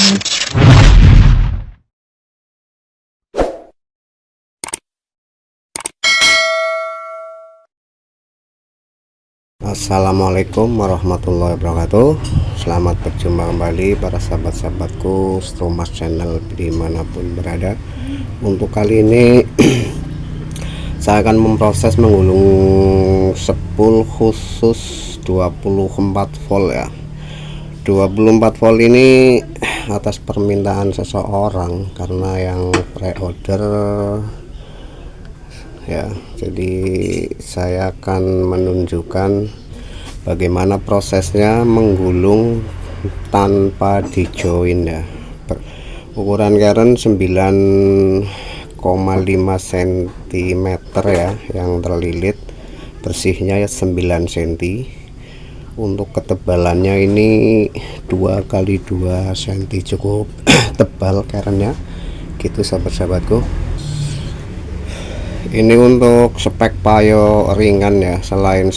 Assalamualaikum warahmatullahi wabarakatuh. Selamat berjumpa kembali para sahabat-sahabatku Stromas Channel dimanapun berada. Untuk kali ini saya akan memproses menggulung spool khusus 24 volt ya. 24 volt ini atas permintaan seseorang karena yang pre-order ya, jadi saya akan menunjukkan bagaimana prosesnya menggulung tanpa di join ya. Ukuran karen 9,5 cm ya, yang terlilit, bersihnya ya 9 cm. Untuk ketebalannya ini 2 kali 2 cm, cukup tebal karennya gitu sahabat-sahabatku. Ini untuk spek payo ringan ya, selain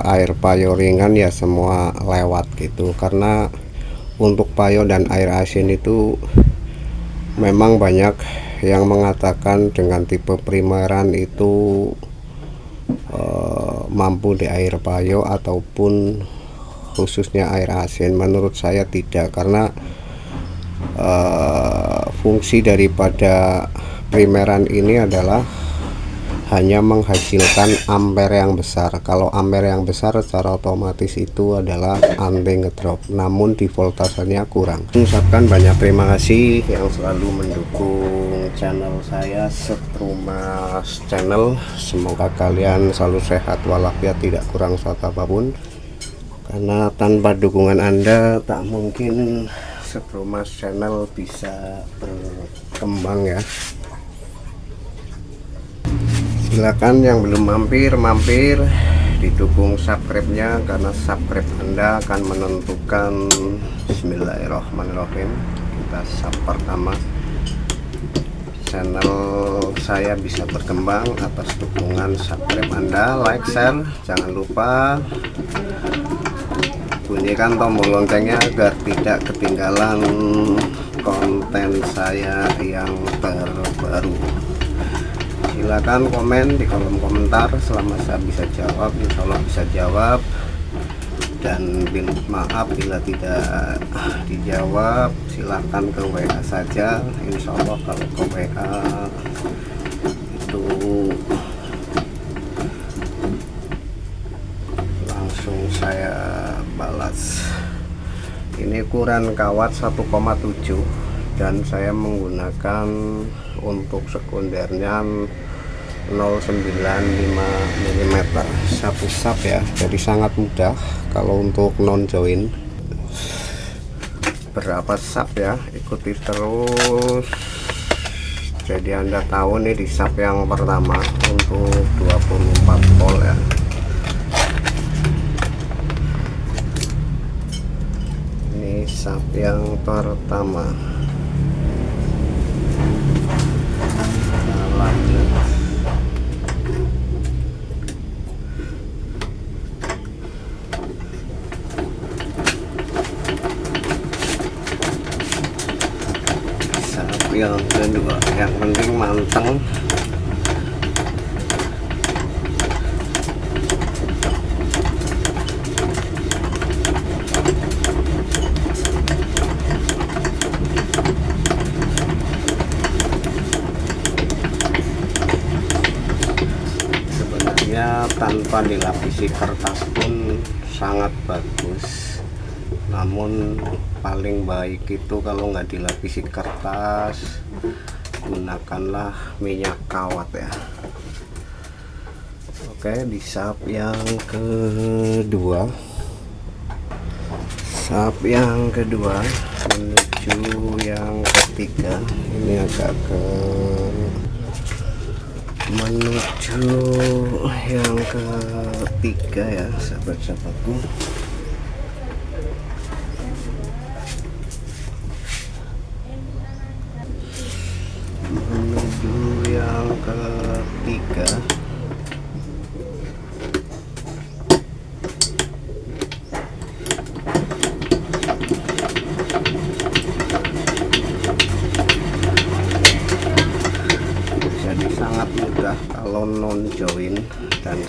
air payo ringan ya semua lewat gitu, karena untuk payo dan air asin itu memang banyak yang mengatakan dengan tipe primeran itu mampu di air payo ataupun khususnya air asin. Menurut saya tidak, karena fungsi daripada primeran ini adalah hanya menghasilkan ampere yang besar. Kalau ampere yang besar secara otomatis itu adalah anti ngedrop, namun di voltasenya kurang. Mengucapkan banyak terima kasih yang selalu mendukung channel saya Stromas Channel. Semoga kalian selalu sehat walafiat, tidak kurang suatu apapun, karena tanpa dukungan Anda tak mungkin Stromas Channel bisa berkembang ya. Silakan yang belum mampir didukung subscribe-nya, karena subscribe Anda akan menentukan. Bismillahirrahmanirrahim, kita sub pertama. Channel saya bisa berkembang atas dukungan subscribe Anda. Like, share, jangan lupa bunyikan tombol loncengnya agar tidak ketinggalan konten saya yang terbaru. Silakan komen di kolom komentar, selama saya bisa jawab insya Allah bisa jawab, dan maaf bila tidak dijawab silakan ke WA saja. Insya Allah kalau ke WA itu langsung saya balas. Ini ukuran kawat 1,7 dan saya menggunakan untuk sekundernya 0,95 mm satu sub ya, jadi sangat mudah kalau untuk non join. Berapa sub ya, ikuti terus jadi Anda tahu nih. Di sub yang pertama untuk 24 volt ya, ini sub yang pertama. Yang kedua, yang penting manteng. Sebenarnya tanpa dilapisi kertas pun sangat bagus, namun paling baik itu kalau nggak dilapisi kertas, gunakanlah minyak kawat ya. Oke, di sub yang kedua, menuju yang ketiga. Ini agak ke menuju yang ketiga ya sahabat-sahabatku. Menuju yang ketiga.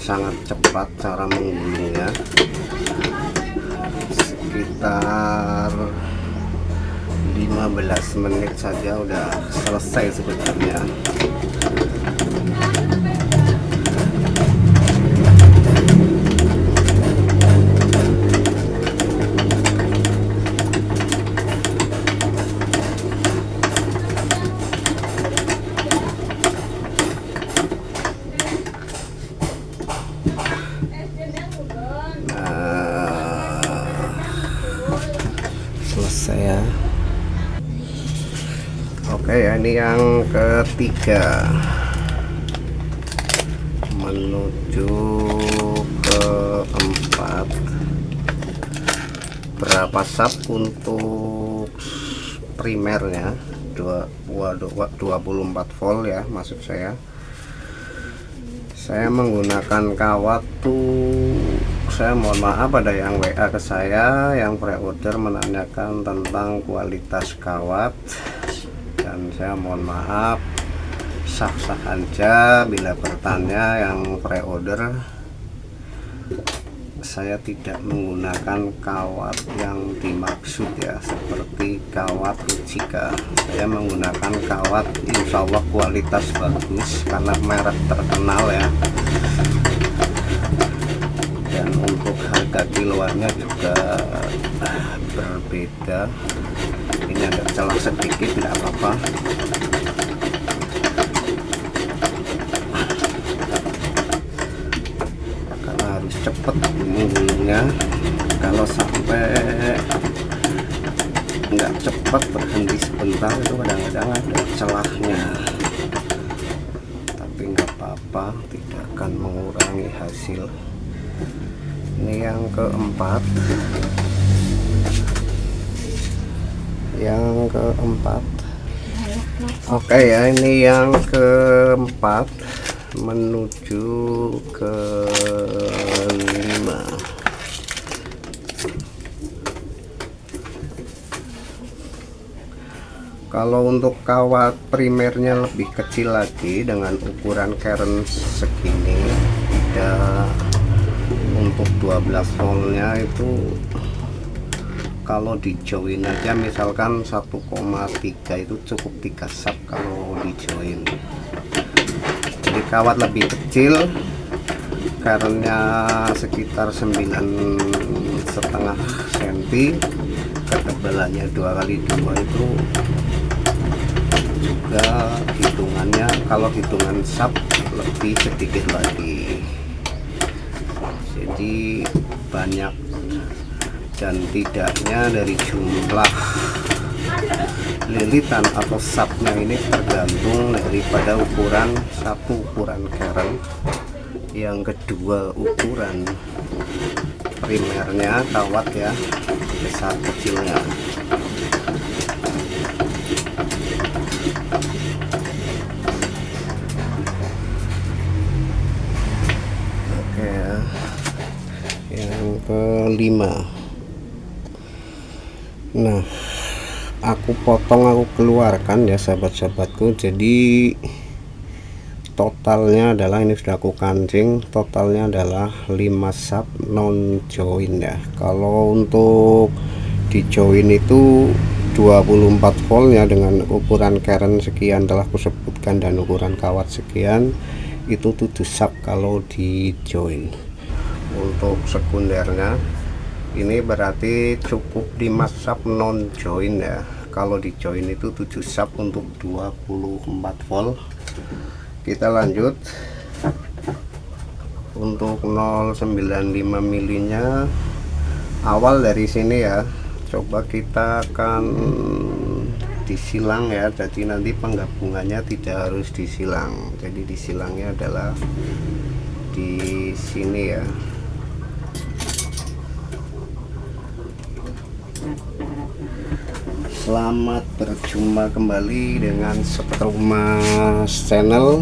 sangat cepat cara menggulungnya, sekitar 15 menit saja udah selesai sebetulnya. Selesai ya. Oke ya, ini yang ketiga menuju keempat. Berapa sub untuk primernya? 24 volt ya maksud saya. Saya menggunakan kawat tuh, saya mohon maaf ada yang WA ke saya yang pre-order menanyakan tentang kualitas kawat, dan saya mohon maaf, sah-sah aja bila bertanya yang pre-order. Saya tidak menggunakan kawat yang dimaksud ya, seperti kawat Ujica. Saya menggunakan kawat insya Allah kualitas bagus karena merek terkenal ya, dan untuk harga kiloannya juga berbeda. Ini ada celah sedikit, tidak apa-apa. Harus cepet menggulungnya, kalau sampai nggak cepat berhenti sebentar itu kadang-kadang ada celahnya, tapi nggak apa-apa, tidak akan mengurangi hasil. Ini yang keempat, oke ya, ini yang keempat menuju ke 5. Kalau untuk kawat primernya lebih kecil lagi dengan ukuran keren segini, tidak, untuk 12 voltnya itu kalau di join aja misalkan 1,3 itu cukup 3 sub kalau di join. Jadi kawat lebih kecil, karenanya sekitar 9,5 cm, ketebalannya 2x2 itu juga hitungannya, kalau hitungan sub lebih sedikit lagi. Jadi banyak dan tidaknya dari jumlah lilitan atau subnya ini tergantung daripada ukuran, satu ukuran keren, yang kedua ukuran primernya kawat ya, besar kecilnya. Oke ya, yang kelima. Nah, aku keluarkan ya sahabat-sahabatku. Jadi totalnya adalah, ini sudah aku kancing, totalnya adalah 5 sub non join ya. Kalau untuk di join itu 24 voltnya dengan ukuran keren sekian telah aku sebutkan, dan ukuran kawat sekian, itu 7 sub kalau di join. Untuk sekundernya ini berarti cukup 5 sub non join ya. Kalau di join itu 7 sub untuk 24 volt. Kita lanjut. Untuk 0,95 milinya awal dari sini ya, coba kita akan disilang ya, jadi nanti penggabungannya tidak harus disilang, jadi disilangnya adalah di sini ya. Selamat berjumpa kembali dengan Setrumas Channel.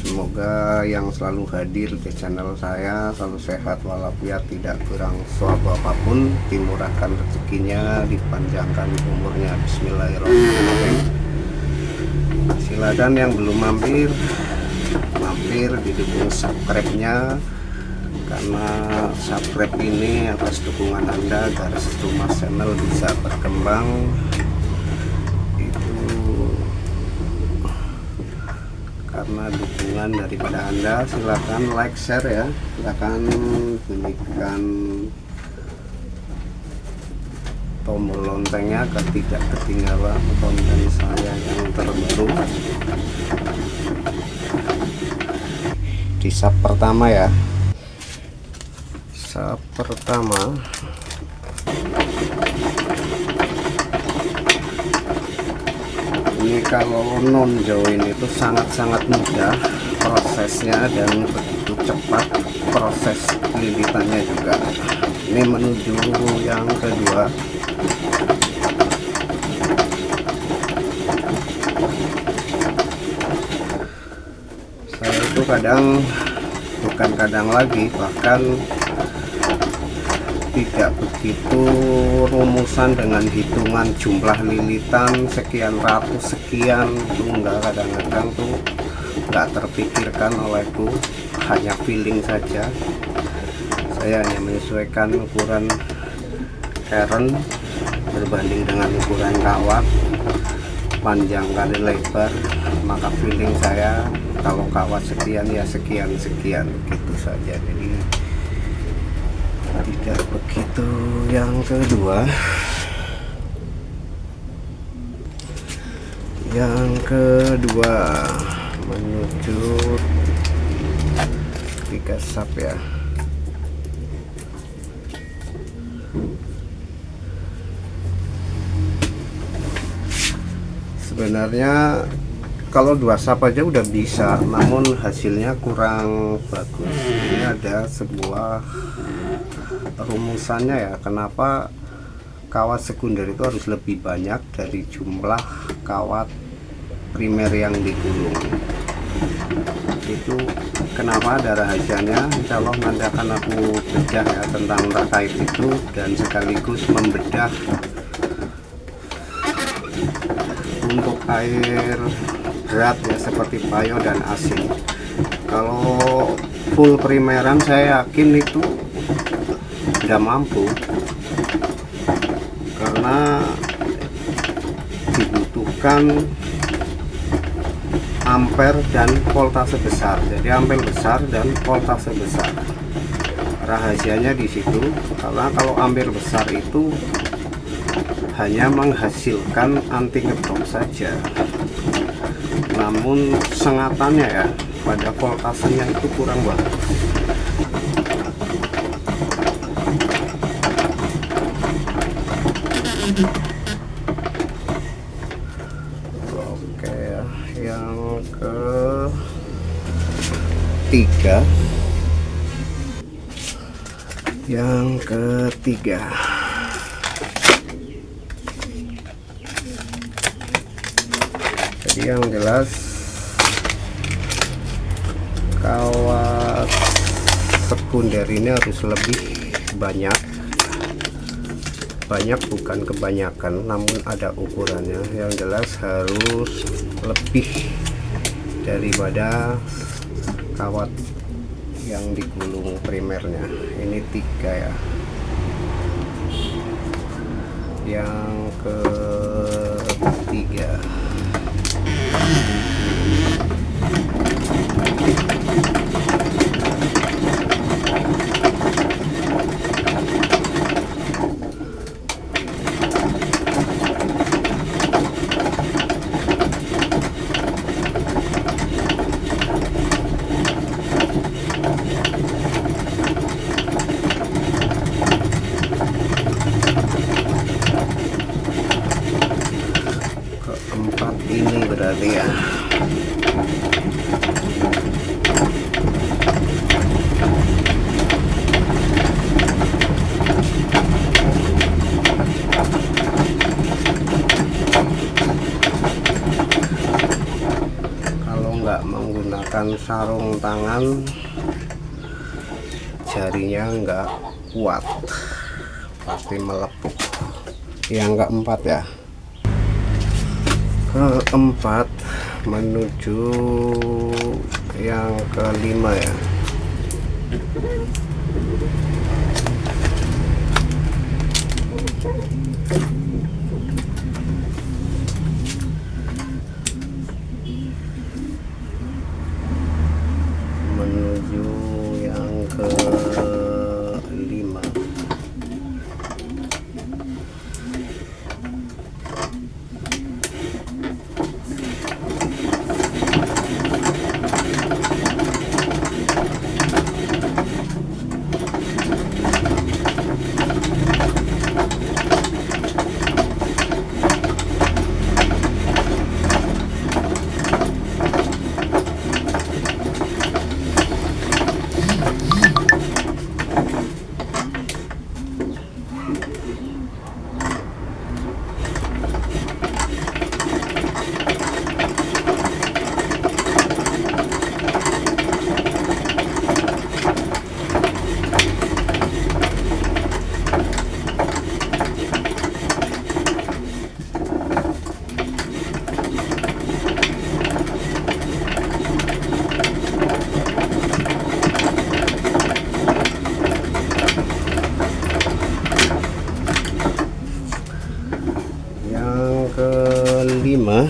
Semoga yang selalu hadir di channel saya selalu sehat walafiat, tidak kurang suatu apapun, dimurahkan rezekinya, dipanjangkan umurnya. Bismillahirrahmanirrahim. Silakan yang belum mampir mampir, didukung subscribe-nya, karena subscribe ini atas dukungan Anda agar Mas Channel bisa berkembang. Itu karena dukungan daripada Anda. Silahkan like, share ya, silahkan bunyikan tombol loncengnya agar tidak ketinggalan konten saya yang terbaru. Di sub pertama ya, sub pertama ini kalau non join itu sangat-sangat mudah prosesnya dan begitu cepat proses lilitannya juga. Ini menuju yang kedua. Saya itu bukan kadang lagi, bahkan tidak begitu rumusan dengan hitungan jumlah lilitan sekian ratus sekian, itu enggak, kadang-kadang tuh enggak terpikirkan olehku, hanya feeling saja. Saya hanya menyesuaikan ukuran keren berbanding dengan ukuran kawat, panjang kali lebar, maka feeling saya kalau kawat sekian ya sekian gitu saja. Jadi tidak begitu. Yang kedua, menuju 3 sub ya. Sebenarnya kalau 2 sub aja udah bisa, namun hasilnya kurang bagus. Ini ada sebuah rumusannya ya, kenapa kawat sekunder itu harus lebih banyak dari jumlah kawat primer yang digulung. Itu kenapa, ada rahasianya. Insya Allah nanti akan aku bedah ya tentang terkait itu, dan sekaligus membedah untuk air berat ya, seperti payo dan asin. Kalau full primeran saya yakin itu tidak mampu, karena dibutuhkan ampere dan voltase besar. Jadi ampere besar dan voltase besar. Rahasianya di situ, karena kalau ampere besar itu hanya menghasilkan anti ngedrop saja, namun sengatannya ya pada voltasenya itu kurang bagus. Oke ya, yang ketiga, jadi yang jelas kawat sekunder ini harus lebih banyak bukan kebanyakan, namun ada ukurannya. Yang jelas harus lebih daripada kawat yang digulung primernya. Ini 3 ya. Yang ketiga, keempat ini berarti ya. Kalau nggak menggunakan sarung tangan, jarinya nggak kuat, pasti melepuh. Yang keempat ya, keempat menuju yang kelima ya. Menuju yang kelima. Kelima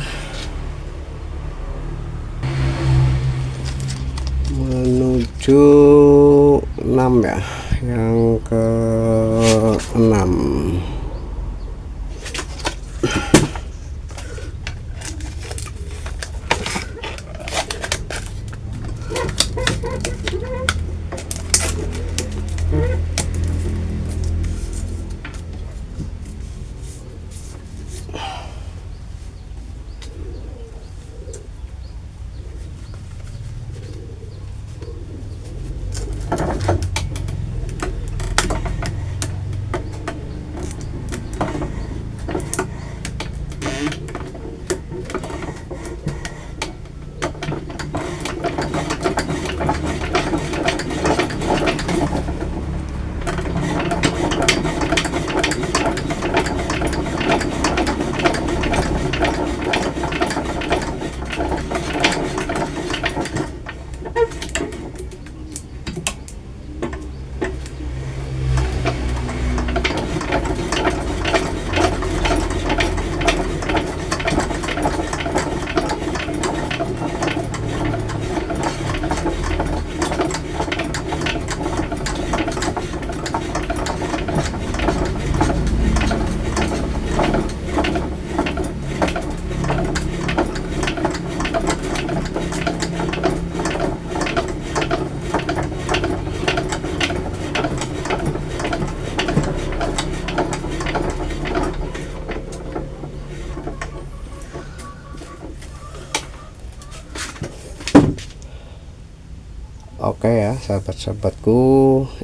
menuju 6 ya, yang ke-6. Oke ya sahabat-sahabatku,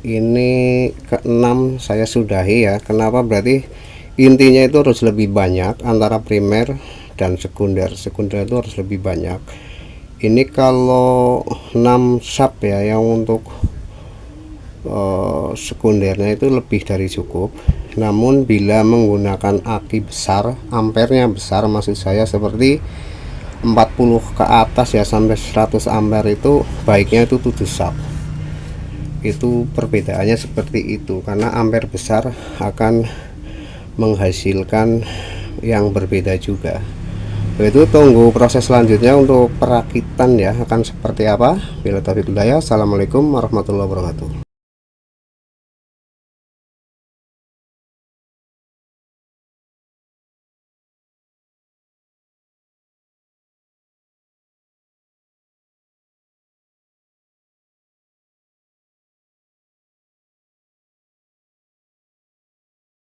ini ke-6 saya sudahi ya. Kenapa? Berarti intinya itu harus lebih banyak antara primer dan sekunder. Sekunder itu harus lebih banyak. Ini kalau 6 sub ya, yang untuk sekundernya itu lebih dari cukup. Namun bila menggunakan aki besar, ampernya besar, maksud saya seperti 40 ke atas ya, sampai 100 ampere, itu baiknya itu 7 sub. Itu perbedaannya seperti itu, karena ampere besar akan menghasilkan yang berbeda juga. Itu tunggu proses selanjutnya untuk perakitan ya, akan seperti apa. Bila taufiq hidayah, assalamualaikum warahmatullahi wabarakatuh.